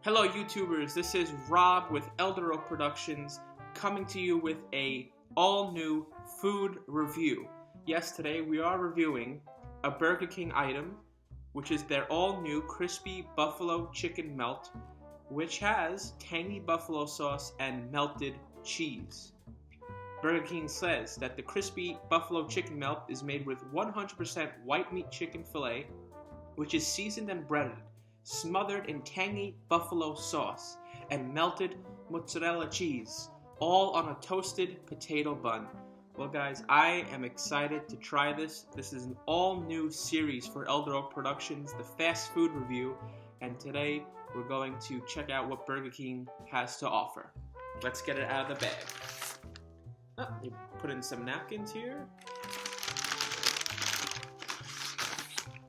Hello YouTubers, this is Rob with Elder Oak Productions coming to you with a all-new food review. Yes, today we are reviewing a Burger King item, which is their all-new crispy buffalo chicken melt, which has tangy buffalo sauce and melted cheese. Burger King says that the crispy buffalo chicken melt is made with 100% white meat chicken fillet, which is seasoned and breaded, smothered in tangy buffalo sauce and melted mozzarella cheese, all on a toasted potato bun. Well guys, I am excited to try this. This is an all-new series for Elder Oak Productions, the fast food review, and today we're going to check out what Burger King has to offer. Let's get it out of the bag. You put in some napkins here.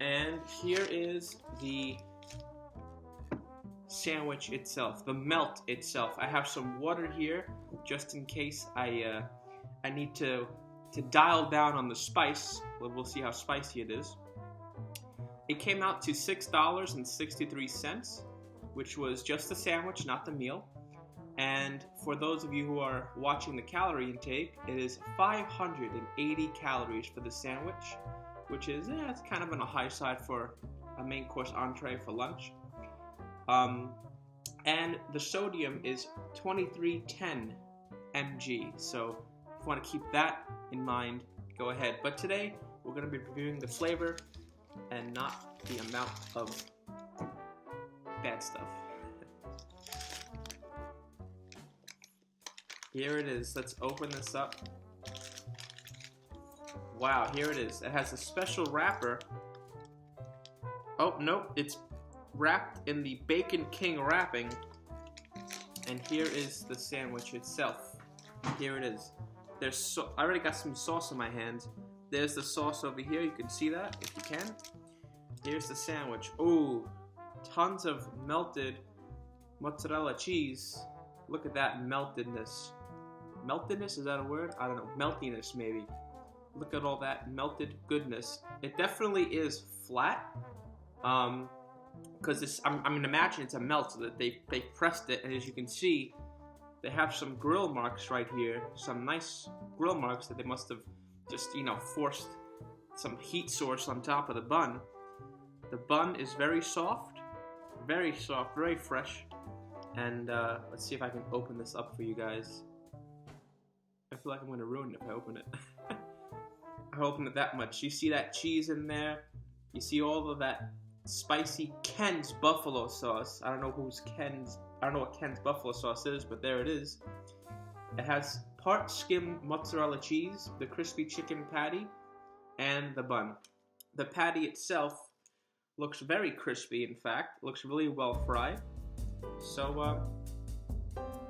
And here is the sandwich itself, the melt itself. I have some water here just in case I need to dial down on the spice. We'll see how spicy it is. It came out to $6.63, which was just the sandwich, not the meal. And for those of you who are watching the calorie intake, it is 580 calories for the sandwich, which is it's kind of on the high side for a main course entree for lunch. And the sodium is 2310 mg, so if you want to keep that in mind, go ahead. But today, we're going to be reviewing the flavor and not the amount of bad stuff. Here it is. Let's open this up. Wow, here it is. It has a special wrapper. Oh, nope, it's wrapped in the Bacon King wrapping. And here is the sandwich itself. Here it is. I already got some sauce in my hands. There's the sauce over here. You can see that if you can. Here's the sandwich. Ooh, tons of melted mozzarella cheese. Look at that meltedness. Meltedness, is that a word? I don't know. Meltiness, maybe. Look at all that melted goodness. It definitely is flat. Because I mean, imagine it's a melt, so that they pressed it, and as you can see, they have some grill marks right here. Some nice grill marks that they must have just, forced some heat source on top of the bun. The bun is very soft, very fresh. And let's see if I can open this up for you guys. I feel like I'm going to ruin it if I open it. I open it that much. You see that cheese in there? You see all of that spicy Ken's buffalo sauce. I don't know what Ken's buffalo sauce is, but there it is. It has part skim mozzarella cheese, the crispy chicken patty, and the bun. The patty itself looks very crispy, in fact. It looks really well fried. So,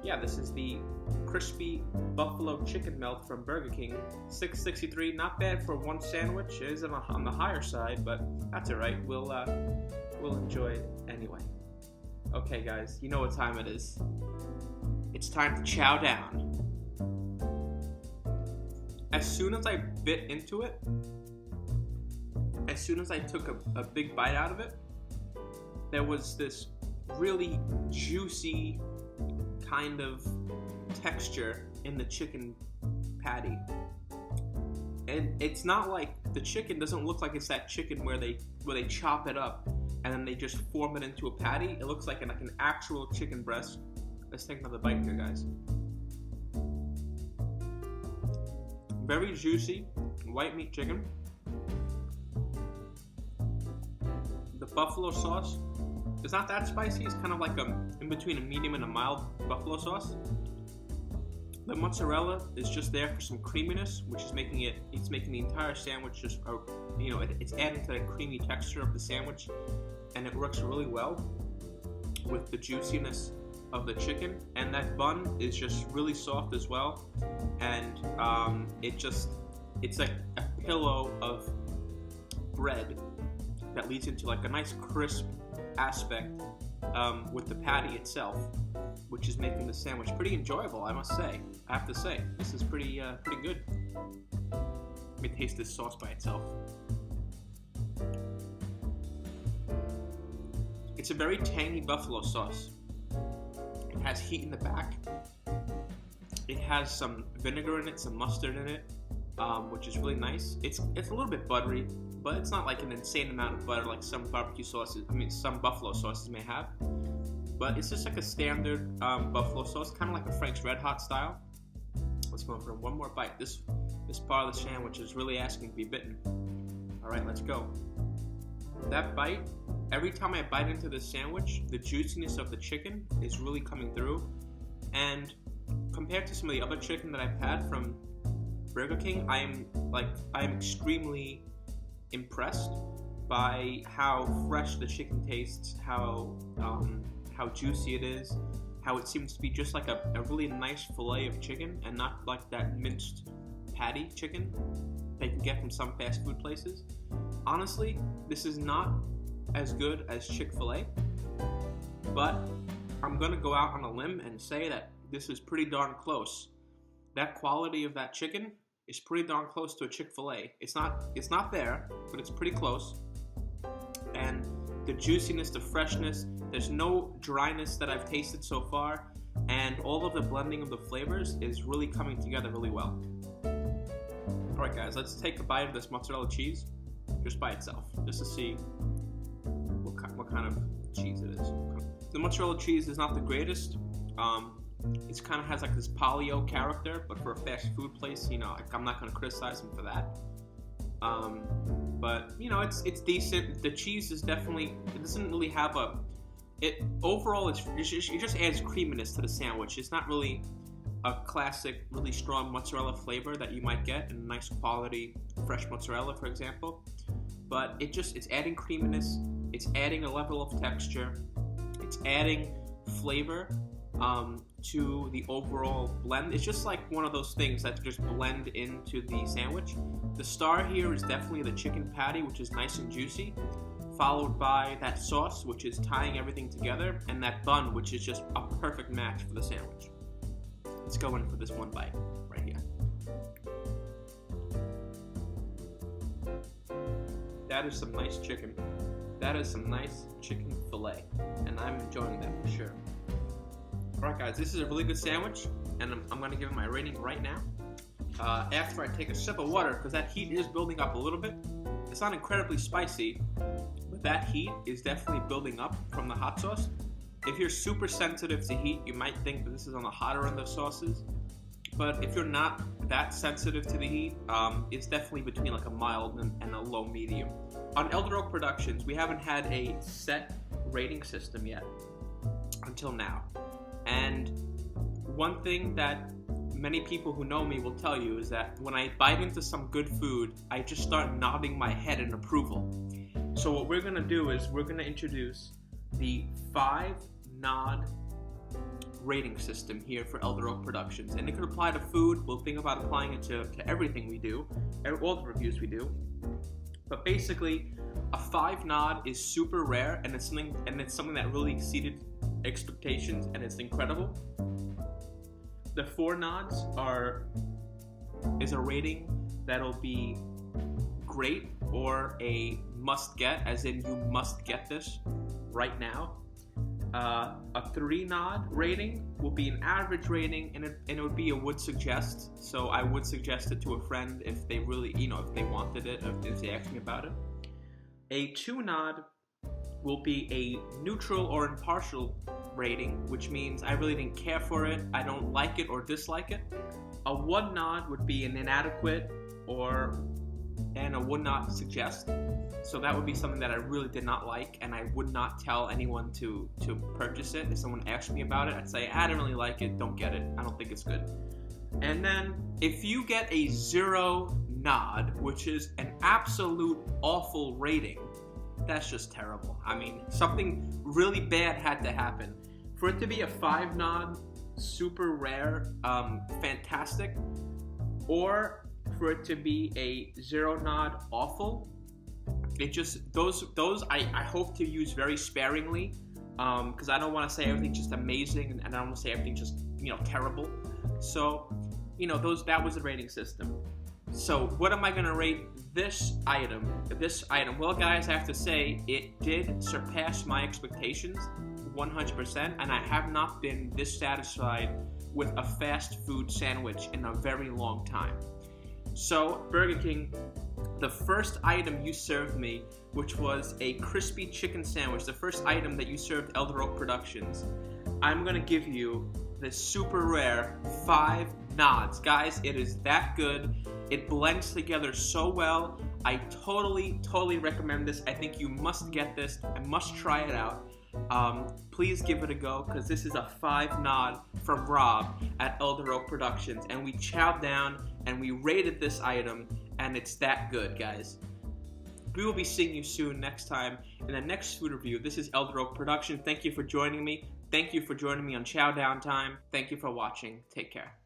yeah, this is the crispy buffalo chicken melt from Burger King. $6.63, not bad for one sandwich. It is on the higher side, but that's alright. We'll enjoy it anyway. Okay, guys, you know what time it is. It's time to chow down. As soon as I bit into it, as soon as I took a big bite out of it, there was this really juicy kind of texture in the chicken patty. And it's not like, the chicken doesn't look like it's that chicken where they chop it up and then they just form it into a patty. It looks like an actual chicken breast. Let's take another bite here, guys. Very juicy white meat chicken. The buffalo sauce, it's not that spicy. It's kind of like in between a medium and a mild buffalo sauce. The mozzarella is just there for some creaminess, which is making the entire sandwich just, it's adding to the creamy texture of the sandwich, and it works really well with the juiciness of the chicken. And that bun is just really soft as well, and it's like a pillow of bread that leads into like a nice crisp aspect with the patty itself, which is making the sandwich pretty enjoyable, I must say. I have to say, this is pretty good. Let me taste this sauce by itself. It's a very tangy buffalo sauce. It has heat in the back. It has some vinegar in it, some mustard in it, which is really nice. It's a little bit buttery, but it's not like an insane amount of butter like some barbecue sauces, some buffalo sauces may have. But it's just like a standard buffalo sauce, kind of like a Frank's Red Hot style. Let's go for one more bite. This part of the sandwich is really asking to be bitten. All right, let's go. That bite, every time I bite into this sandwich, the juiciness of the chicken is really coming through. And compared to some of the other chicken that I've had from Burger King, I am extremely impressed by how fresh the chicken tastes, how juicy it is, how it seems to be just like a really nice fillet of chicken and not like that minced patty chicken that you can get from some fast food places. Honestly, this is not as good as Chick-fil-A, but I'm gonna go out on a limb and say that this is pretty darn close. That quality of that chicken is pretty darn close to a Chick-fil-A. It's not there, but it's pretty close. And the juiciness, the freshness, there's no dryness that I've tasted so far, and all of the blending of the flavors is really coming together really well. Alright guys, let's take a bite of this mozzarella cheese, just by itself, just to see what kind of cheese it is. The mozzarella cheese is not the greatest. It kind of has like this polio character, but for a fast food place, you know, I'm not going to criticize them for that. But you know, it's decent. The cheese is definitely, it doesn't really have overall it just adds creaminess to the sandwich. It's not really a classic, really strong mozzarella flavor that you might get in a nice quality fresh mozzarella, for example. But it's adding creaminess. It's adding a level of texture. It's adding flavor to the overall blend. It's just like one of those things that just blend into the sandwich. The star here is definitely the chicken patty, which is nice and juicy, followed by that sauce, which is tying everything together, and that bun, which is just a perfect match for the sandwich. Let's go in for this one bite right here. That is some nice chicken. That is some nice chicken fillet, and I'm enjoying that for sure. Alright guys, this is a really good sandwich, and I'm going to give it my rating right now. After I take a sip of water, because that heat is building up a little bit. It's not incredibly spicy, but that heat is definitely building up from the hot sauce. If you're super sensitive to heat, you might think that this is on the hotter end of sauces. But if you're not that sensitive to the heat, it's definitely between like a mild and a low medium. On Elder Oak Productions, we haven't had a set rating system yet until now. And one thing that many people who know me will tell you is that when I bite into some good food, I just start nodding my head in approval. So what we're gonna do is we're gonna introduce the 5-nod rating system here for Elder Oak Productions. And it could apply to food. We'll think about applying it to everything we do, all the reviews we do. But basically, a 5-nod is super rare, and it's something that really exceeded expectations, and it's incredible. The 4 nods is a rating that'll be great or a must get, as in you must get this right now. A 3-nod rating will be an average rating, and it would be a would suggest. So I would suggest it to a friend if they really, if they wanted it, if they asked me about it. A 2-nod will be a neutral or impartial rating, which means I really didn't care for it, I don't like it or dislike it. A 1-nod would be an inadequate and a would not suggest. So that would be something that I really did not like, and I would not tell anyone to purchase it. If someone asked me about it, I'd say, I didn't really like it, don't get it, I don't think it's good. And then if you get a 0-nod, which is an absolute awful rating, that's just terrible. I mean, something really bad had to happen. For it to be a 5-nod, super rare, fantastic, or for it to be a 0-nod, awful, it just, those I hope to use very sparingly, because I don't want to say everything's just amazing, and I don't want to say everything just, terrible. So, that was the rating system. So what am I going to rate this item? Well, guys, I have to say it did surpass my expectations. 100%, and I have not been this satisfied with a fast food sandwich in a very long time. So, Burger King, the first item you served me, which was a crispy chicken sandwich, the first item that you served Elder Oak Productions, I'm gonna give you this super rare 5 nods. Guys, it is that good. It blends together so well. I totally recommend this. I think you must get this. I must try it out. Please give it a go, because this is a 5 nod from Rob at Elder Oak Productions, and we chowed down and we rated this item, and it's that good, guys. We will be seeing you soon next time in the next food review. This is Elder Oak Production. Thank you for joining me. Thank you for joining me on Chow Down Time. Thank you for watching. Take care.